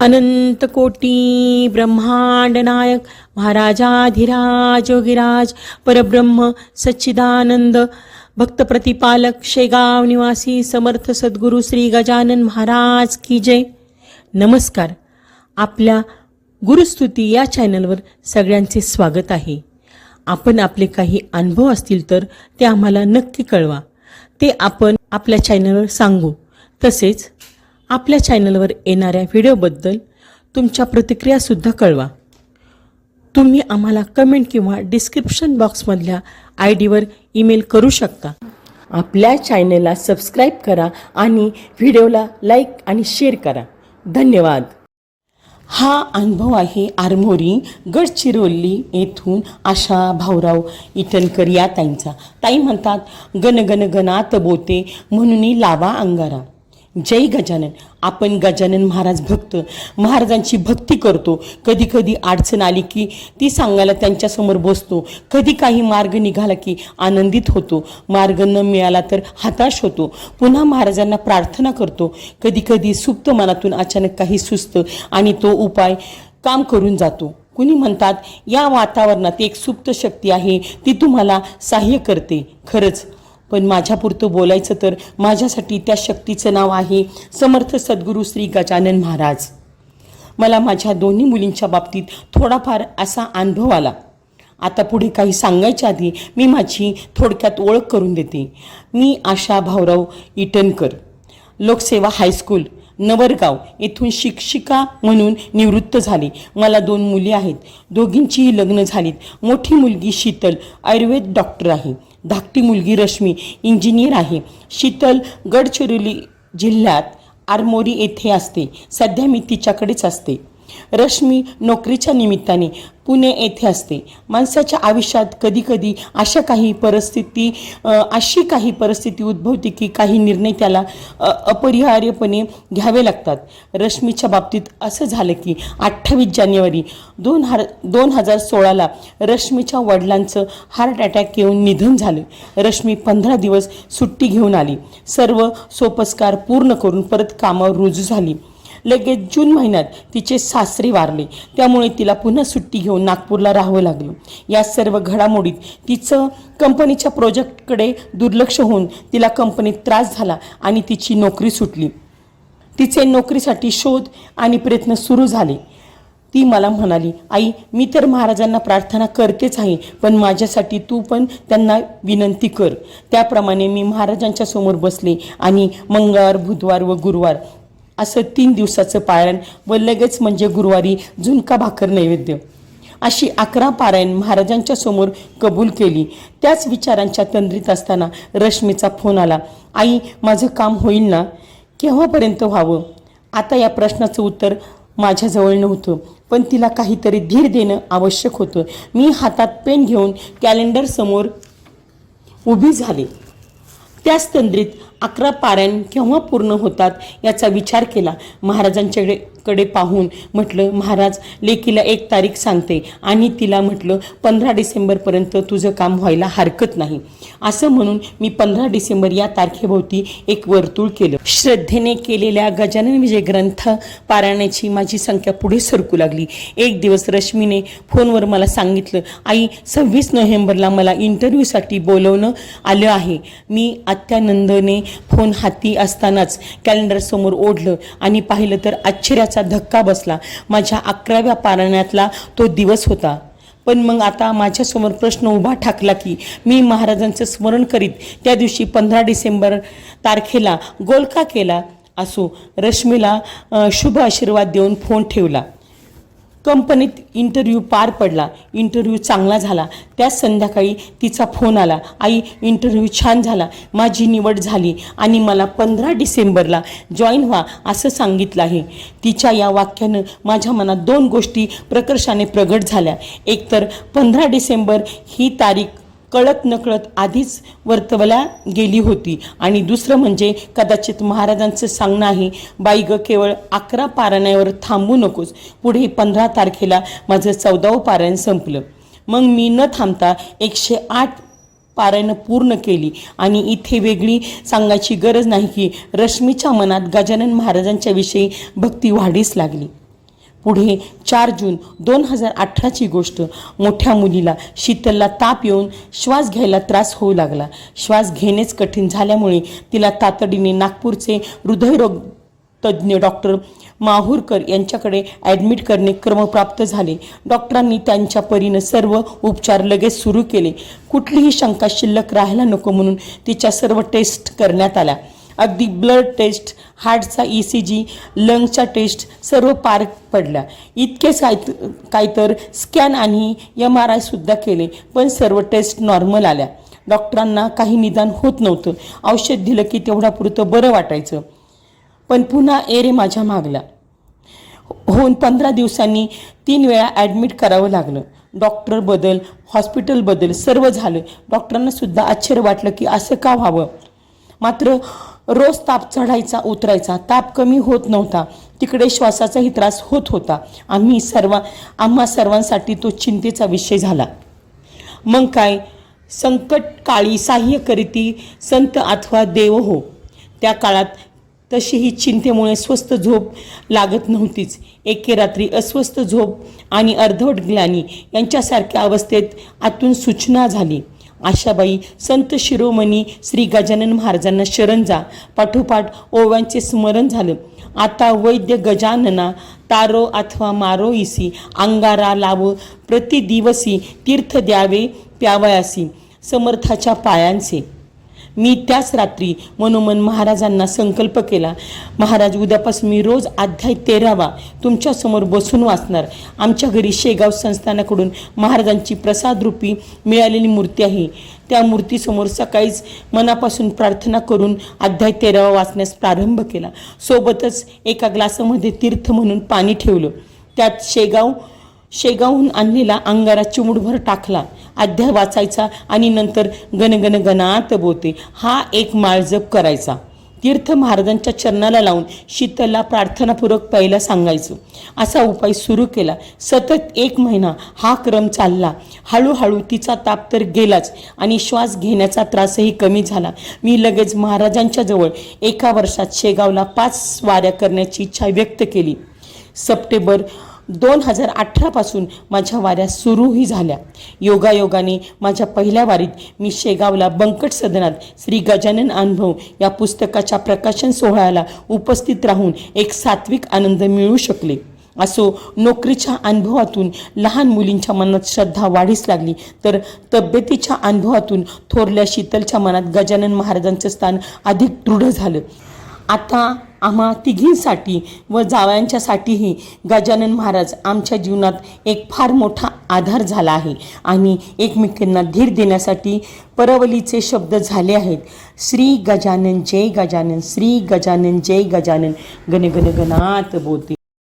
अनंत कोटी ब्रह्मांड नायक महाराजाधिराज योगीराज परब्रह्म सच्चिदानंद भक्त प्रतिपालक शेगाव निवासी समर्थ सद्गुरू श्री गजानन महाराज की जय. नमस्कार. आपल्या गुरुस्तुती या चॅनलवर सगळ्यांचे स्वागत आहे. आपण आपले काही अनुभव असतील तर ते आम्हाला नक्की कळवा. ते आपण आपल्या चॅनलवर सांगू. तसेच आपल्या चॅनलवर येणाऱ्या व्हिडिओबद्दल तुमच्या प्रतिक्रियासुद्धा कळवा. तुम्ही आम्हाला कमेंट किंवा डिस्क्रिप्शन बॉक्समधल्या ID वर ईमेल करू शकता. आपल्या चॅनलला सबस्क्राईब करा आणि व्हिडिओला लाईक आणि शेअर करा. धन्यवाद. हा अनुभव आहे आरमोरी गडचिरोली येथून आशा भाऊराव इटनकर या ताईंचा. ताई म्हणतात, गण गण गणात बोते म्हणून लावा अंगारा. जय गजानन. आपण गजानन महाराज भक्त महाराजांची भक्ती करतो. कधी कधी अडचण आली की ती सांगायला त्यांच्यासमोर बसतो. कधी काही मार्ग निघाला की आनंदित होतो. मार्ग न मिळाला तर हताश होतो. पुन्हा महाराजांना प्रार्थना करतो. कधी कधी सुप्त मनातून अचानक काही सुचतं आणि तो उपाय काम करून जातो. कुणी म्हणतात या वातावरणात एक सुप्त शक्ती आहे, ती तुम्हाला सहाय्य करते. खरंच, पण माझ्यापुरतं बोलायचं तर माझ्यासाठी त्या शक्तीचं नाव आहे समर्थ सद्गुरू श्री गजानन महाराज. मला माझ्या दोन्ही मुलींच्या बाबतीत थोडाफार असा अनुभव आला. आता पुढे काही सांगायच्या आधी मी माझी थोडक्यात ओळख करून देते. मी आशा भाऊराव इटनकर, लोकसेवा हायस्कूल नवरगाव येथून शिक्षिका म्हणून निवृत्त झाले. मला 2 मुली आहेत. दोघींचीही लग्न झालीत. मोठी मुलगी शीतल आयुर्वेद डॉक्टर आहे. धाकटी मुलगी रश्मी इंजिनियर आहे. शीतल गडचिरोली जिल्ह्यात आरमोरी येथे असते. सध्या मी तिच्याकडेच असते. रश्मी नोकरीच्या निमित्ताने पुणे येथे असते. माणसाच्या आयुष्यात कधीकधी अशी काही परिस्थिती उद्भवते की काही निर्णय त्याला अपरिहार्यपणे घ्यावे लागतात. रश्मीच्या बाबतीत असं झालं की 28 जानेवारी 2016 रश्मीच्या वडिलांचं हार्ट अटॅक येऊन निधन झालं. रश्मी 15 दिवस सुट्टी घेऊन आली. सर्व सोपस्कार पूर्ण करून परत कामावर रुजू झाली. लगेच जून महिन्यात तिचे सासरे वारले. त्यामुळे तिला पुन्हा सुट्टी घेऊन नागपूरला राहावं लागलं. या सर्व घडामोडीत तिचं कंपनीच्या प्रोजेक्टकडे दुर्लक्ष होऊन तिला कंपनीत त्रास झाला आणि तिची नोकरी सुटली. तिचे नोकरीसाठी शोध आणि प्रयत्न सुरू झाले. ती मला म्हणाली, आई, मी तर महाराजांना प्रार्थना करतेच आहे, पण माझ्यासाठी तू पण त्यांना विनंती कर. त्याप्रमाणे मी महाराजांच्या समोर बसले आणि मंगळवार, बुधवार व गुरुवार असं 3 दिवसाचं पारायण व लगेच म्हणजे गुरुवारी झुणका भाकर नैवेद्य अशी 11 पारायण महाराजांच्या समोर कबूल केली. त्याच विचारांच्या तंद्रीत असताना रश्मीचा फोन आला. आई, माझं काम होईल ना? केव्हापर्यंत व्हावं? आता या प्रश्नाचं उत्तर माझ्याजवळ नव्हतं, पण तिला काहीतरी धीर देणं आवश्यक होतं. मी हातात पेन घेऊन कॅलेंडर समोर उभी झाले. त्याच तंद्रीत 11 पारायण केव्हा पूर्ण होतात याचा विचार केला. महाराजांच्याकडे पाहून म्हटलं, महाराज, लेकीला 1 तारीख सांगते आणि तिला म्हटलं 15 डिसेंबरपर्यंत तुझं काम व्हायला हरकत नाही. असं म्हणून मी 15 डिसेंबर या तारखेभोवती एक वर्तुळ केलं. श्रद्धेने केलेल्या गजानन विजय ग्रंथ पारायणाची माझी संख्या पुढे सरकू लागली. एक दिवस रश्मीने फोनवर मला सांगितलं, आई, 26 नोव्हेंबरला मला इंटरव्ह्यूसाठी बोलवणं आलं आहे. मी अत्यानंदाने फोन हाती असतानाच कॅलेंडर समोर ओढलं आणि पाहिलं तर आश्चर्याचा धक्का बसला. माझ्या 11व्या पारायणातला तो दिवस होता. पण मग आता माझ्यासमोर प्रश्न उभा ठाकला की मी महाराजांचं स्मरण करीत त्या दिवशी 15 डिसेंबर तारखेला गोल का केला? असो. रश्मीला शुभ आशीर्वाद देऊन फोन ठेवला. कंपनीत इंटरव्ह्यू पार पडला. इंटरव्ह्यू चांगला झाला. त्याच संध्याकाळी तिचा फोन आला, आई, इंटरव्ह्यू छान झाला, माझी निवड झाली आणि मला 15 डिसेंबरला जॉईन व्हा असं सांगितलं आहे. तिच्या या वाक्यानं माझ्या मनात 2 गोष्टी प्रकर्षाने प्रगट झाल्या. एक तर 15 डिसेंबर ही तारीख कळत नकळत आधीच वर्तवल्या गेली होती आणि दुसरं म्हणजे कदाचित महाराजांचं सांगणं आहे, बाई ग, केवळ 11 पारायणावर थांबू नकोस. पुढे 15 तारखेला माझं 14वं पारायण संपलं. मग मी न थांबता 108 पारायण पूर्ण केली आणि इथे वेगळी सांगायची गरज नाही की रश्मीच्या मनात गजानन महाराजांच्या विषयी भक्ती वाढीस लागली. पुढे 4 जून 2018ची गोष्ट. मोठ्या मुलीला शीतलला ताप येऊन श्वास घ्यायला त्रास होऊ लागला. श्वास घेणेच कठीण झाल्यामुळे तिला तातडीने नागपूरचे हृदयरोग तज्ज्ञ डॉक्टर माहूरकर यांच्याकडे ॲडमिट करणे क्रमप्राप्त झाले. डॉक्टरांनी त्यांच्या परीनं सर्व उपचार लगेच सुरू केले. कुठलीही शंका शिल्लक राहायला नको म्हणून तिच्या सर्व टेस्ट करण्यात आल्या. अगदी ब्लड टेस्ट, हार्टचा ECG, लंगच्या टेस्ट सर्व पार पडल्या. इतकेच काय तर स्कॅन आणि MRI सुद्धा केले, पण सर्व टेस्ट नॉर्मल आल्या. डॉक्टरांना काही निदान होत नव्हतं. औषध दिलं की तेवढ्यापुरतं बरं वाटायचं, पण पुन्हा एरे माझ्या मागला. होऊन 15 दिवसांनी 3 वेळा ॲडमिट करावं लागलं. डॉक्टर बदल, हॉस्पिटल बदल सर्व झालं. डॉक्टरांना सुद्धा आश्चर्य वाटलं की असं का व्हावं. मात्र रोज ताप चढायचा उतरायचा, ताप कमी होत नव्हता. तिकडे श्वासाचाही त्रास होत होता. आम्हा सर्वांसाठी तो चिंतेचा विषय झाला. मग काय, संकट काळी साह्य करीती संत अथवा देव हो. त्या काळात तशीही चिंतेमुळे स्वस्थ झोप लागत नव्हतीच. एके रात्री अस्वस्थ झोप आणि अर्धवट ग्लानी यांच्यासारख्या अवस्थेत आतून सूचना झाली. आशाबाई संत शिरोमणी श्री गजानन महाराजांना शरण जा. पाठोपाठ ओव्यांचे स्मरण झालं. आता वैद्य गजानना तारो अथवा मारो इसी अंगारा लाव प्रतिदिवसी तीर्थ द्यावे प्यावयासी समर्थाच्या पायांचे. मी त्याच रात्री मनोमन महाराजांना संकल्प केला, महाराज उद्यापासून मी रोज अध्याय 13वा तुमच्यासमोर बसून वाचणार. आमच्या घरी शेगाव संस्थानाकडून महाराजांची प्रसादरूपी मिळालेली मूर्ती आहे. त्या मूर्तीसमोर सकाळीच मनापासून प्रार्थना करून अध्याय 13वा वाचण्यास प्रारंभ केला. सोबतच एका ग्लासामध्ये तीर्थ म्हणून पाणी ठेवलं. त्यात शेगावहून आणलेला अंगारा चिमुटभर टाकला. अध्याय वाचायचा आणि नंतर गणगण गणात बोते हा एक माळजप करायचा. तीर्थ महाराजांच्या चरणाला लावून शीतलला प्रार्थनापूर्वक प्यायला सांगायचं. असा उपाय सुरू केला. सतत 1 महिना हा क्रम चालला. हळूहळू तिचा ताप तर गेलाच आणि श्वास घेण्याचा त्रासही कमी झाला. मी लगेच महाराजांच्या जवळ 1 वर्षात शेगावला 5 वाऱ्या करण्याची इच्छा व्यक्त केली. सप्टेंबर 2018 पासून माझ्या वाऱ्या सुरूही झाल्या. योगायोगाने माझ्या पहिल्या वारीत मी शेगावला बंकट सदनात श्री गजानन अनुभव या पुस्तकाच्या प्रकाशन सोहळ्याला उपस्थित राहून एक सात्विक आनंद मिळू शकले. असो, नोकरीच्या अनुभवातून लहान मुलींच्या मनात श्रद्धा वाढीस लागली, तर तब्येतीच्या अनुभवातून थोरल्या शीतलच्या मनात गजानन महाराजांचं स्थान अधिक दृढ झालं. आता आम्हा तिघींसाठी व जावयांच्यासाठीही गजानन महाराज आमच्या जीवनात एक फार मोठा आधार झाला आहे आणि एकमेकांना धीर देण्यासाठी परवलीचे शब्द झाले आहेत. श्री गजानन जय गजानन, श्री गजानन जय गजानन, गण गण गणात बोते.